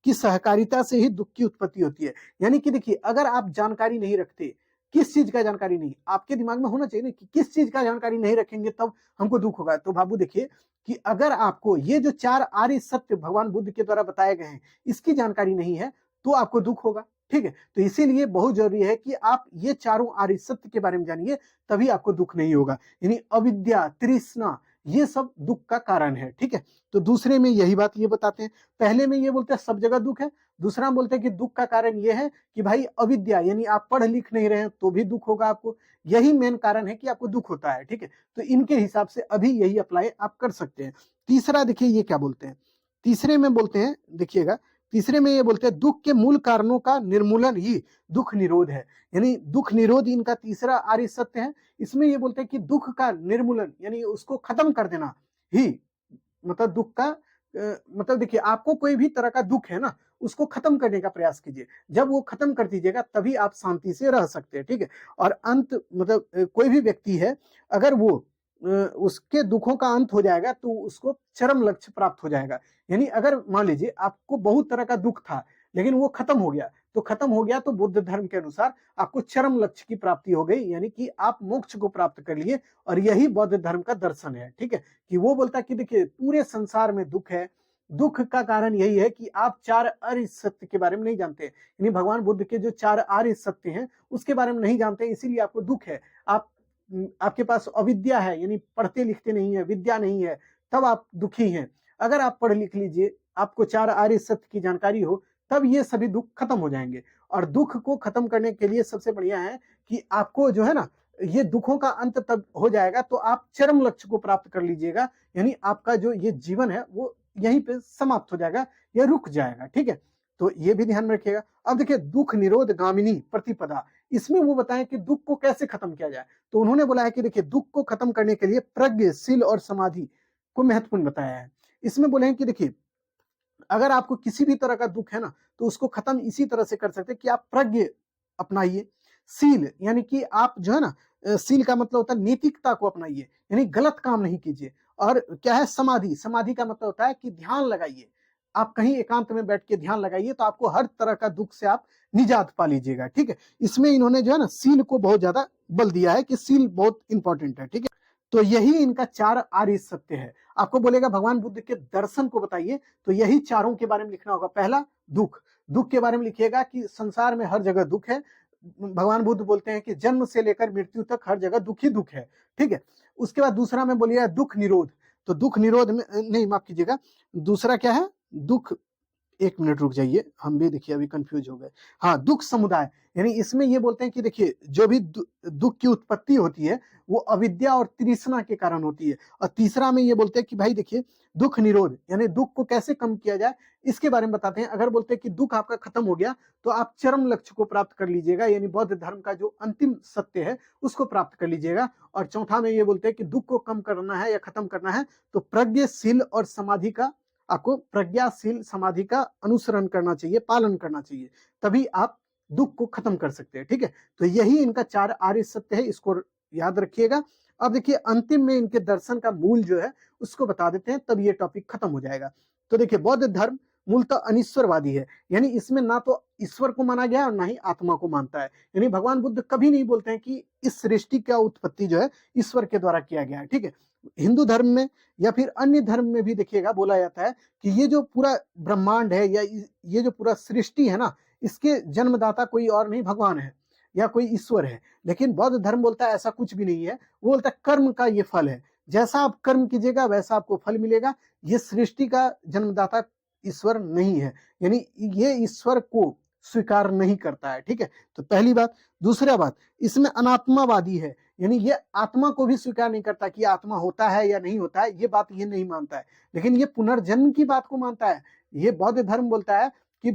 की सहकारिता से ही दुख की उत्पत्ति होती है। यानी कि देखिए अगर आप जानकारी नहीं रखते, किस चीज का जानकारी नहीं, आपके दिमाग में होना चाहिए ना कि किस चीज का जानकारी नहीं रखेंगे तब हमको दुख होगा। तो बाबू देखिए कि अगर आपको ये जो 4 आर्य सत्य भगवान बुद्ध के द्वारा बताए गए हैं इसकी जानकारी नहीं है तो आपको दुख होगा। ठीक है, तो इसीलिए बहुत जरूरी है कि आप ये चारों आर्य सत्य के बारे में जानिए, तभी आपको दुख नहीं होगा। यानी अविद्या तृष्णा ये सब दुख का कारण है। ठीक है, तो दूसरे में यही बात ये बताते हैं। पहले में ये बोलते हैं सब जगह दुख है, दूसरा में बोलते हैं कि दुख का कारण ये है कि भाई अविद्या, यानी आप पढ़ लिख नहीं रहे हैं तो भी दुख होगा आपको, यही मेन कारण है कि आपको दुख होता है। ठीक है, तो इनके हिसाब से अभी यही अप्लाई आप कर सकते हैं। तीसरा देखिए ये क्या बोलते हैं, तीसरे में बोलते हैं, देखिएगा तीसरे में ये बोलते हैं दुख के मूल कारणों का निर्मूलन ही दुख निरोध है। यानी दुख निरोध इनका तीसरा आर्य सत्य है। इसमें ये बोलते हैं कि दुख का निर्मूलन यानी उसको खत्म कर देना ही मतलब दुख का मतलब देखिए आपको कोई भी तरह का दुख है ना, उसको खत्म करने का प्रयास कीजिए। जब वो खत्म कर दीजिएगा तभी आप शांति से रह सकते हैं। ठीक है, और अंत मतलब कोई भी व्यक्ति है अगर वो उसके दुखों का अंत हो जाएगा तो उसको चरम लक्ष्य प्राप्त हो जाएगा। यानी अगर मान लीजिए आपको बहुत तरह का दुख था लेकिन वो खत्म हो गया, तो खत्म हो गया तो बुद्ध धर्म के अनुसार आपको चरम लक्ष्य की प्राप्ति हो गई, यानी कि आप मोक्ष को प्राप्त कर लिए। और यही बौद्ध धर्म का दर्शन है। ठीक है, कि वो बोलता है कि देखिए पूरे संसार में दुख है, दुख का कारण यही है कि आप 4 आर्य सत्य के बारे में नहीं जानते, यानी भगवान बुद्ध के जो 4 आर्य सत्य हैं उसके बारे में नहीं जानते, इसीलिए आपको दुख है। आप आपके पास अविद्या है, यानी पढ़ते लिखते नहीं है, विद्या नहीं है, तब आप दुखी हैं। अगर आप पढ़ लिख लीजिए, आपको 4 आर्य सत्य की जानकारी हो, तब ये सभी दुख खत्म हो जाएंगे। और दुख को खत्म करने के लिए सबसे बढ़िया है कि आपको जो है ना ये दुखों का अंत तब हो जाएगा तो आप चरम लक्ष्य को प्राप्त कर लीजिएगा, यानी आपका जो ये जीवन है वो यहीं पे समाप्त हो जाएगा या रुक जाएगा। ठीक है, तो ये भी ध्यान में रखिएगा। अब देखिए दुख निरोध गामिनी प्रतिपदा, इसमें वो बताएं कि दुख को कैसे खत्म किया जाए। तो उन्होंने बोला है कि देखिए दुख को खत्म करने के लिए प्रज्ञ शील और समाधि को महत्वपूर्ण बताया है। इसमें बोले हैं कि देखिए अगर आपको किसी भी तरह का दुख है ना तो उसको खत्म इसी तरह से कर सकते हैं कि आप प्रज्ञ अपनाइए, सील यानी कि आप जो है ना, सील का मतलब होता है नैतिकता को अपनाइए, यानी गलत काम नहीं कीजिए। और क्या है समाधि, समाधि का मतलब होता है कि ध्यान लगाइए, आप कहीं एकांत में बैठ के ध्यान लगाइए तो आपको हर तरह का दुख से आप निजात पा लीजिएगा। ठीक है, इसमें इन्होंने जो है ना सील को बहुत ज्यादा बल दिया है कि सील बहुत इंपॉर्टेंट है। ठीक है, तो यही इनका 4 आर्य सत्य है। आपको बोलेगा भगवान बुद्ध के दर्शन को बताइए, तो यही चारों के बारे में लिखना होगा। पहला दुख, दुख के बारे में लिखिएगा कि संसार में हर जगह दुख है। भगवान बुद्ध बोलते हैं कि जन्म से लेकर मृत्यु तक हर जगह दुख ही दुख है। ठीक है, उसके बाद दूसरा में बोलिएगा दुख निरोध, तो दुख निरोध में नहीं, माफ कीजिएगा, दूसरा क्या है, दुख, एक मिनट रुक जाइए, हम भी देखिए अभी कंफ्यूज हो गए। हाँ, दुख समुदाय, यानी इसमें ये बोलते हैं कि देखिए जो भी दुख की उत्पत्ति होती है वो अविद्या और तृष्णा के कारण होती है। और तीसरा में ये बोलते हैं कि भाई देखिए दुख निरोध, यानी दुख को कैसे कम किया जाए इसके बारे में बताते हैं। अगर बोलते हैं कि दुख आपका खत्म हो गया तो आप चरम लक्ष्य को प्राप्त कर लीजिएगा, यानी बौद्ध धर्म का जो अंतिम सत्य है उसको प्राप्त कर लीजिएगा। और चौथा में ये बोलते हैं कि दुख को कम करना है या खत्म करना है तो प्रज्ञाशील और समाधि का, आपको प्रज्ञाशील समाधि का अनुसरण करना चाहिए, पालन करना चाहिए, तभी आप दुख को खत्म कर सकते हैं। ठीक है, तो यही इनका 4 आर्य सत्य है, इसको याद रखिएगा। अब देखिए अंतिम में इनके दर्शन का मूल जो है उसको बता देते हैं, तब ये टॉपिक खत्म हो जाएगा। तो देखिए बौद्ध धर्म मूलतः अनिश्वरवादी है, यानी इसमें ना तो ईश्वर को माना गया और ना ही आत्मा को मानता है। यानी भगवान बुद्ध कभी नहीं बोलते हैं कि इस सृष्टि का उत्पत्ति जो है ईश्वर के द्वारा किया गया है। ठीक है, हिंदू धर्म में या फिर अन्य धर्म में भी देखिएगा बोला जाता है कि ये जो पूरा ब्रह्मांड है या ये जो पूरा सृष्टि है ना, इसके जन्मदाता कोई और नहीं भगवान है या कोई ईश्वर है। लेकिन बौद्ध धर्म बोलता है ऐसा कुछ भी नहीं है, वो बोलता है कर्म का ये फल है, जैसा आप कर्म कीजिएगा वैसा आपको फल मिलेगा। ये सृष्टि का जन्मदाता ईश्वर नहीं है, यानी ये ईश्वर को स्वीकार नहीं करता है। ठीक है, तो पहली बात। दूसरा बात, इसमें अनात्मावादी है, यानी ये आत्मा को भी स्वीकार नहीं करता कि आत्मा होता है या नहीं होता है, ये बात ये नहीं मानता है। लेकिन ये पुनर्जन्म की बात को मानता है। ये बौद्ध धर्म बोलता है कि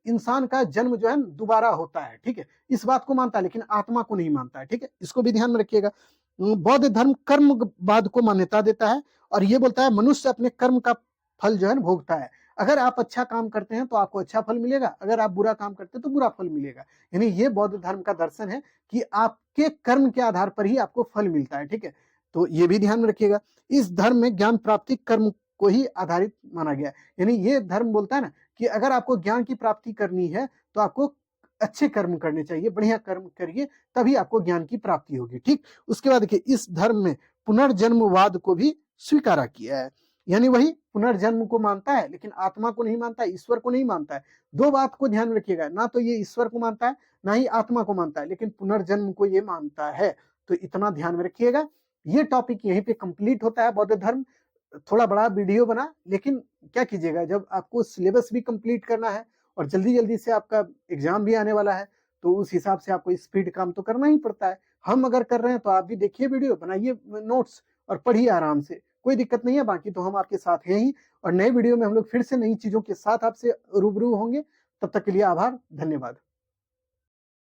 इंसान का जन्म जो है दोबारा होता है। ठीक है, इस बात को मानता है लेकिन आत्मा को नहीं मानता है। ठीक है, इसको भी ध्यान में रखिएगा। बौद्ध धर्म कर्मवाद को मान्यता देता है और ये बोलता है मनुष्य अपने कर्म का फल जो है भोगता है। अगर आप अच्छा काम करते हैं तो आपको अच्छा फल मिलेगा, अगर आप बुरा काम करते हैं तो बुरा फल मिलेगा। यानी ये बौद्ध धर्म का दर्शन है कि आपके कर्म के आधार पर ही आपको फल मिलता है। ठीक है, तो ये भी ध्यान में रखिएगा। इस धर्म में ज्ञान प्राप्ति कर्म को ही आधारित माना गया। यानी ये धर्म बोलता है ना कि अगर आपको ज्ञान की प्राप्ति करनी है तो आपको अच्छे कर्म करने चाहिए, बढ़िया कर्म करिए, तभी आपको ज्ञान की प्राप्ति होगी। ठीक, उसके बाद देखिए इस धर्म में पुनर्जन्मवाद को भी स्वीकारा किया है, यानी वही पुनर्जन्म को मानता है लेकिन आत्मा को नहीं मानता है, ईश्वर को नहीं मानता है। दो बात को ध्यान रखिएगा, ना तो ये ईश्वर को मानता है ना ही आत्मा को मानता है, लेकिन पुनर्जन्म को ये मानता है। तो इतना ध्यान में रखिएगा। ये टॉपिक यहीं पे कंप्लीट होता है। बौद्ध धर्म थोड़ा बड़ा वीडियो बना, लेकिन क्या कीजिएगा, जब आपको सिलेबस भी कंप्लीट करना है और जल्दी जल्दी से आपका एग्जाम भी आने वाला है तो उस हिसाब से आपको स्पीड काम तो करना ही पड़ता है। हम अगर कर रहे हैं तो आप भी देखिए वीडियो, बनाइए नोट्स और पढ़िए आराम से, कोई दिक्कत नहीं है। बाकी तो हम आपके साथ हैं ही, और नए वीडियो में हम लोग फिर से नई चीजों के साथ आपसे रूबरू होंगे। तब तक के लिए आभार, धन्यवाद।